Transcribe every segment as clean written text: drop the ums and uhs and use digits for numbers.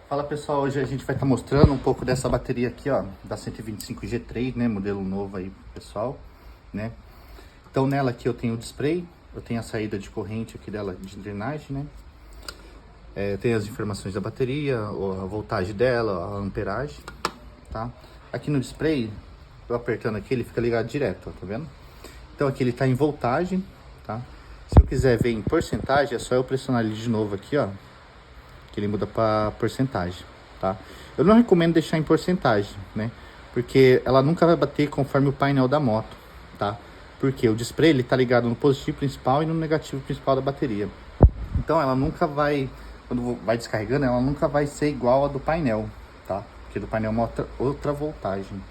Fala pessoal, hoje a gente vai estar mostrando um pouco dessa bateria aqui, ó, da 125G3, né, modelo novo aí pessoal, né. Então nela aqui eu tenho o display, eu tenho a saída de corrente aqui dela de drenagem, né. Tem as informações da bateria, a voltagem dela, a amperagem, tá. Aqui no display, eu apertando aqui, ele fica ligado direto, ó, tá vendo? Então aqui ele tá em voltagem, tá. Se eu quiser ver em porcentagem, é só eu pressionar ele de novo aqui, ó, que ele muda para porcentagem, tá? Eu não recomendo deixar em porcentagem, né? Porque ela nunca vai bater conforme o painel da moto, tá? Porque o display ele tá ligado no positivo principal e no negativo principal da bateria. Então ela nunca vai, quando vai descarregando, ela nunca vai ser igual a do painel, tá? Porque do painel é uma outra voltagem.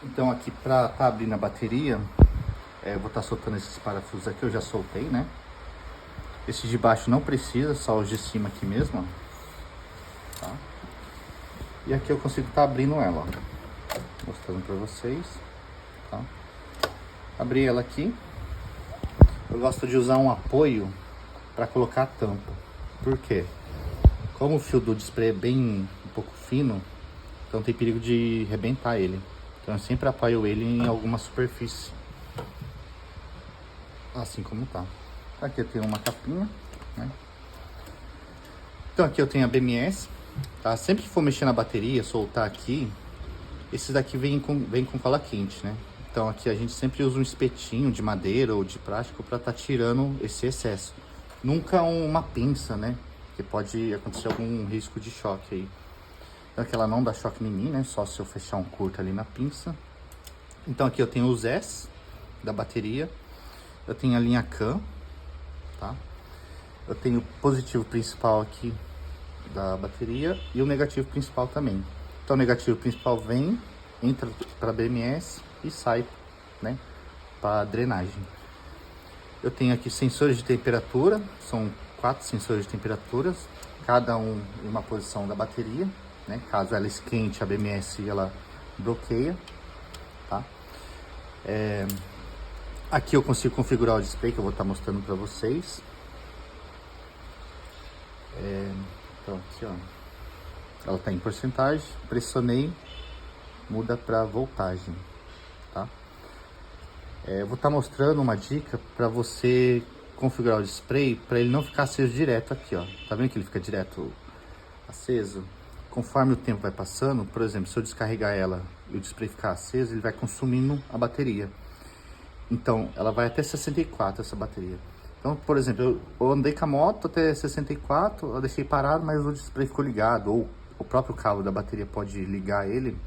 Então aqui para tá abrindo a bateria, eu vou estar soltando esses parafusos aqui, eu já soltei, né? Esse de baixo não precisa, só os de cima aqui mesmo, ó. Tá? E aqui eu consigo estar abrindo ela, ó. Mostrando pra vocês, tá? Abri ela aqui. Eu gosto de usar um apoio para colocar a tampa. Por quê? Como o fio do display é bem um pouco fino, então tem perigo de arrebentar ele. Então eu sempre apoio ele em alguma superfície. Assim como tá. Aqui eu tenho uma capinha, né? Então aqui eu tenho a BMS, tá? Sempre que for mexer na bateria, soltar aqui, esses daqui vem com cola quente, né? Então aqui a gente sempre usa um espetinho de madeira ou de plástico para tá tirando esse excesso. Nunca uma pinça, né? Porque pode acontecer algum risco de choque aí. Então aqui ela não dá choque em mim, né? Só se eu fechar um curto ali na pinça. Então aqui eu tenho os S da bateria. Eu tenho a linha CAN, tá? Eu tenho o positivo principal aqui da bateria e o negativo principal também. Então o negativo principal vem, entra para BMS e sai, né, para drenagem. Eu tenho aqui sensores de temperatura, são 4 sensores de temperaturas, cada um em uma posição da bateria, né? Caso ela esquente, a BMS ela bloqueia, tá? Aqui eu consigo configurar o display que eu vou estar mostrando para vocês. Então aqui, ó, ela tá em porcentagem, pressionei, muda para voltagem, tá? Eu vou estar mostrando uma dica para você configurar o display para ele não ficar aceso direto aqui, ó. Tá vendo que ele fica direto aceso? Conforme o tempo vai passando, por exemplo, se eu descarregar ela e o display ficar aceso, ele vai consumindo a bateria. Então, ela vai até 64 essa bateria. Então, por exemplo, eu andei com a moto até 64, eu deixei parado, mas o display ficou ligado, ou o próprio cabo da bateria pode ligar ele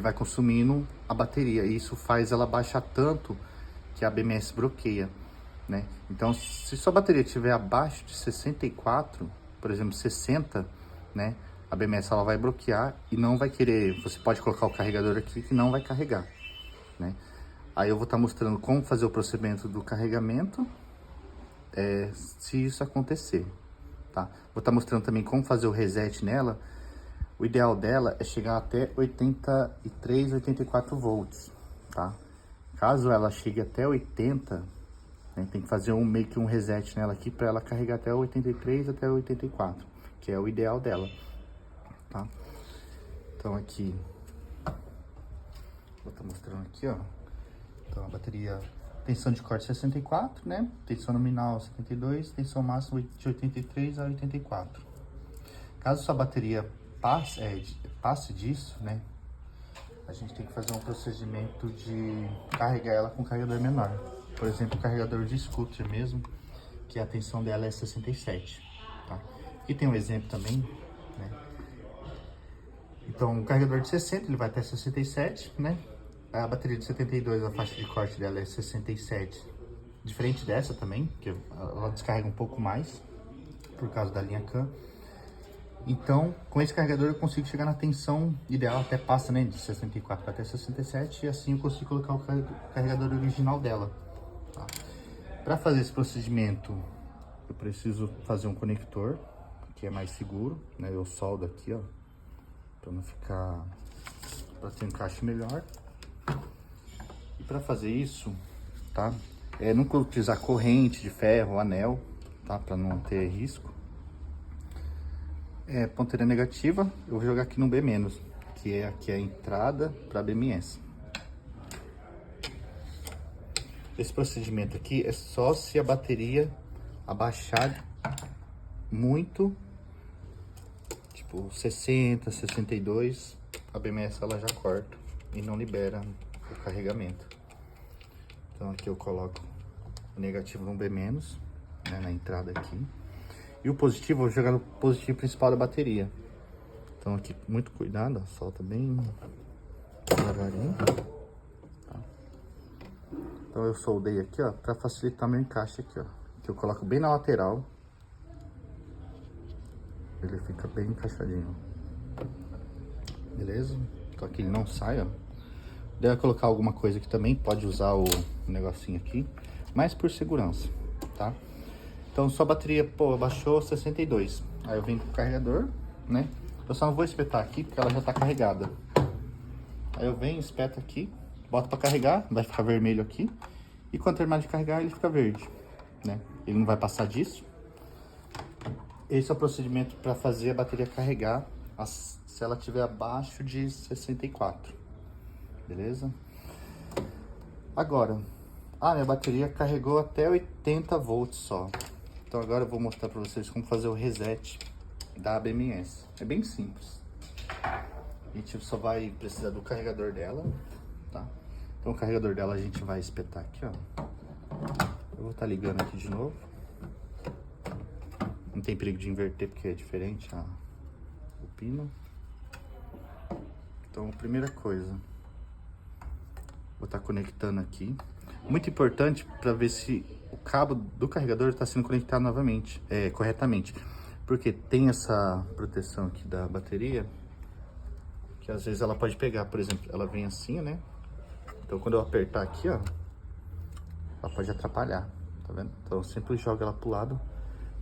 vai consumindo a bateria, e isso faz ela baixar tanto que a BMS bloqueia, né? Então, se sua bateria estiver abaixo de 64, por exemplo, 60, né? A BMS ela vai bloquear e não vai querer, você pode colocar o carregador aqui que não vai carregar, né? Aí eu vou estar mostrando como fazer o procedimento do carregamento, se isso acontecer, tá? Vou estar mostrando também como fazer o reset nela. O ideal dela é chegar até 83, 84 volts, tá? Caso ela chegue até 80, né, tem que fazer meio que um reset nela aqui para ela carregar até 83, até 84, que é o ideal dela, tá? Então aqui, vou estar mostrando aqui, ó. Então a bateria, tensão de corte 64, né? Tensão nominal 72, tensão máxima de 83 a 84. Caso sua bateria passe disso, né? A gente tem que fazer um procedimento de carregar ela com um carregador menor. Por exemplo, o carregador de scooter mesmo, que a tensão dela é 67, tá? Aqui tem um exemplo também, né? Então, o carregador de 60, ele vai até 67, né? A bateria de 72, a faixa de corte dela é 67. Diferente dessa também, que ela descarrega um pouco mais, por causa da linha CAN. Então, com esse carregador eu consigo chegar na tensão ideal, até passa, né, de 64 até 67, e assim eu consigo colocar o carregador original dela, tá? Para fazer esse procedimento, eu preciso fazer um conector, que é mais seguro, né? Eu soldo aqui, ó, para não ficar, para ter um encaixe melhor. E para fazer isso, tá? Nunca utilizar corrente de ferro, anel, tá? Para não ter risco. Ponteira negativa, eu vou jogar aqui no B-, que é aqui a entrada para BMS. Esse procedimento aqui é só se a bateria abaixar muito, tipo 60, 62, a BMS ela já corta e não libera o carregamento. Então aqui eu coloco o negativo no B-, né, na entrada aqui. E o positivo, eu vou jogar no positivo principal da bateria. Então aqui, muito cuidado, ó, solta bem devagarinho. Tá? Então eu soldei aqui, ó, pra facilitar meu encaixe aqui, ó. Que eu coloco bem na lateral. Ele fica bem encaixadinho. Beleza? Então aqui ele não sai, ó. Deve colocar alguma coisa aqui também, pode usar o negocinho aqui, mas por segurança, tá? Então sua bateria, pô, baixou 62. Aí eu venho com o carregador, né? Eu só não vou espetar aqui porque ela já tá carregada. Aí eu venho, espeto aqui, boto pra carregar, vai ficar vermelho aqui. E quando terminar de carregar, ele fica verde, né? Ele não vai passar disso. Esse é o procedimento para fazer a bateria carregar se ela estiver abaixo de 64. Beleza? Agora, minha bateria carregou até 80 volts só. Então agora eu vou mostrar para vocês como fazer o reset da BMS. É bem simples. A gente só vai precisar do carregador dela, tá? Então o carregador dela a gente vai espetar aqui, ó. Eu vou estar ligando aqui de novo. Não tem perigo de inverter porque é diferente o pino. Então, primeira coisa, vou estar conectando aqui. Muito importante para ver se o cabo do carregador está sendo conectado novamente, corretamente. Porque tem essa proteção aqui da bateria, que às vezes ela pode pegar, por exemplo, ela vem assim, né? Então quando eu apertar aqui, ó, ela pode atrapalhar, tá vendo? Então eu sempre jogo ela pro lado,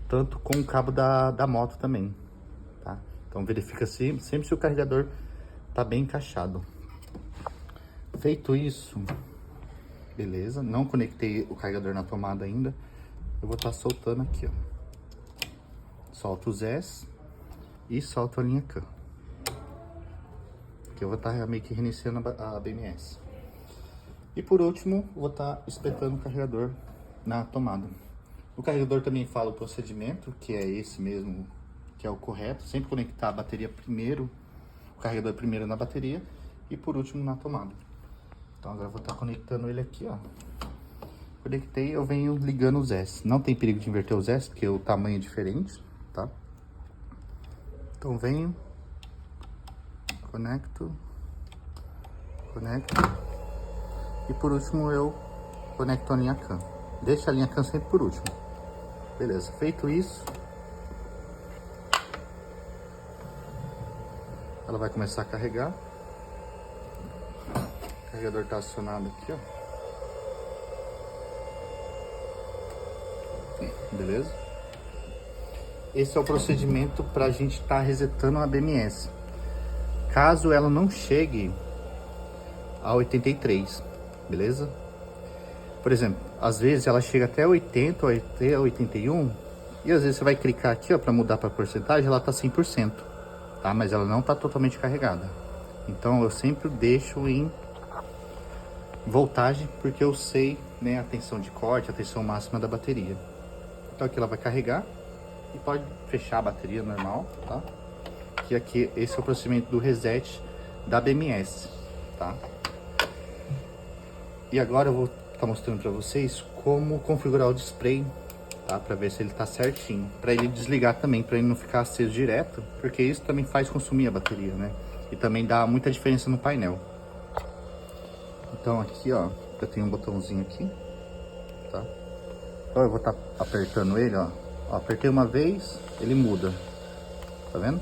tanto com o cabo da moto também, tá? Então verifica sempre se o carregador tá bem encaixado. Feito isso, beleza, não conectei o carregador na tomada ainda, eu vou estar soltando aqui, ó. Solto os S e solto a linha K. Aqui eu vou estar meio que reiniciando a BMS. E por último, vou estar espetando o carregador na tomada. O carregador também fala o procedimento, que é esse mesmo, que é o correto. Sempre conectar a bateria primeiro, o carregador primeiro na bateria e por último na tomada. Então agora eu vou estar conectando ele aqui, ó. Conectei, eu venho ligando os S. Não tem perigo de inverter os S, porque o tamanho é diferente, tá? Então venho, conecto. E por último eu conecto a linha CAN. Deixa a linha CAN sempre por último. Beleza, feito isso, ela vai começar a carregar. O carregador está acionado aqui, ó. Beleza? Esse é o procedimento para a gente estar resetando a BMS. Caso ela não chegue a 83, beleza? Por exemplo, às vezes ela chega até 80 ou até 81 e às vezes você vai clicar aqui, ó, para mudar para porcentagem, ela tá 100%, tá? Mas ela não tá totalmente carregada. Então eu sempre deixo em voltagem porque eu sei, né, a tensão de corte, a tensão máxima da bateria. Então aqui ela vai carregar e pode fechar a bateria normal, tá? Que aqui esse é o procedimento do reset da BMS, tá? E agora eu vou estar mostrando para vocês como configurar o display, tá? Para ver se ele tá certinho, para ele desligar também, para ele não ficar aceso direto, porque isso também faz consumir a bateria, né? E também dá muita diferença no painel. Então aqui, ó, eu tenho um botãozinho aqui, tá? Então eu vou estar apertando ele, ó. Apertei uma vez, ele muda, tá vendo?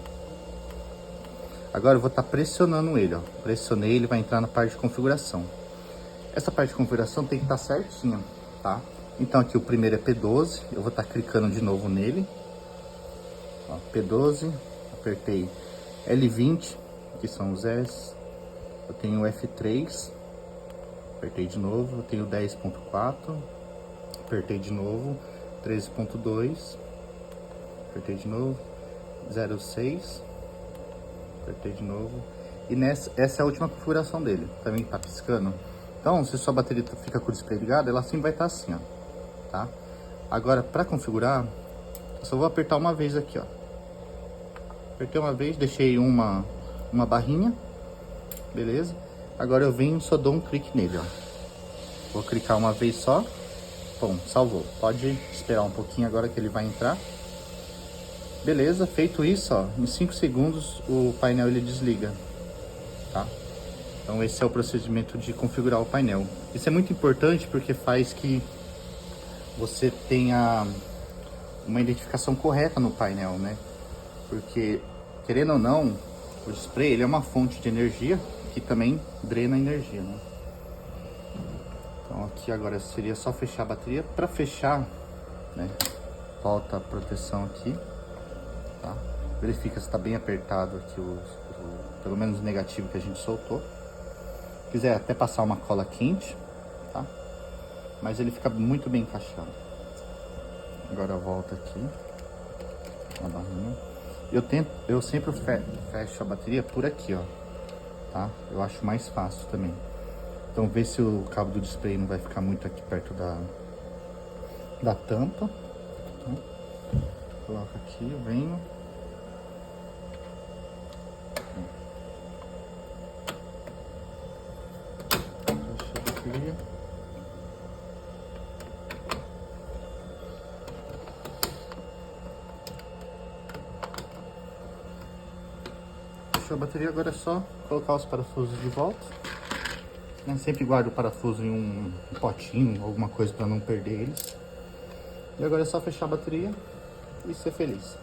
Agora eu vou estar pressionando ele, ó. Pressionei, ele vai entrar na parte de configuração. Essa parte de configuração tem que estar certinha, tá? Então aqui o primeiro é P12, eu vou estar clicando de novo nele. Ó, P12, apertei L20, que são os S. Eu tenho o F3, apertei de novo, eu tenho 10.4, apertei de novo. 13.2, apertei de novo, 0,6, apertei de novo. E essa é a última configuração dele, também tá piscando. Então, se sua bateria fica com o display ligado, ela sempre vai estar assim, ó, tá? Agora, para configurar, eu só vou apertar uma vez aqui, ó. Apertei uma vez, deixei uma barrinha, beleza? Agora eu venho e só dou um clique nele, ó. Vou clicar uma vez só, bom, salvou. Pode esperar um pouquinho agora que ele vai entrar. Beleza, feito isso, ó, em 5 segundos o painel ele desliga, tá? Então esse é o procedimento de configurar o painel. Isso é muito importante porque faz que você tenha uma identificação correta no painel, né? Porque, querendo ou não, o display ele é uma fonte de energia que também drena energia, né? Então aqui agora seria só fechar a bateria. Para fechar, né, volta a proteção aqui, tá? Verifica se está bem apertado aqui pelo menos o negativo que a gente soltou. Se quiser até passar uma cola quente, tá? Mas ele fica muito bem encaixado. Agora volta aqui a barrinha. Eu sempre fecho a bateria por aqui, ó, tá? Eu acho mais fácil também. Então vê se o cabo do display não vai ficar muito aqui perto da tampa, tá? Coloca aqui, venho. Fecha a bateria. Fechou a bateria, agora é só colocar os parafusos de volta. Sempre guardo o parafuso em um potinho, alguma coisa para não perder eles. E agora é só fechar a bateria e ser feliz.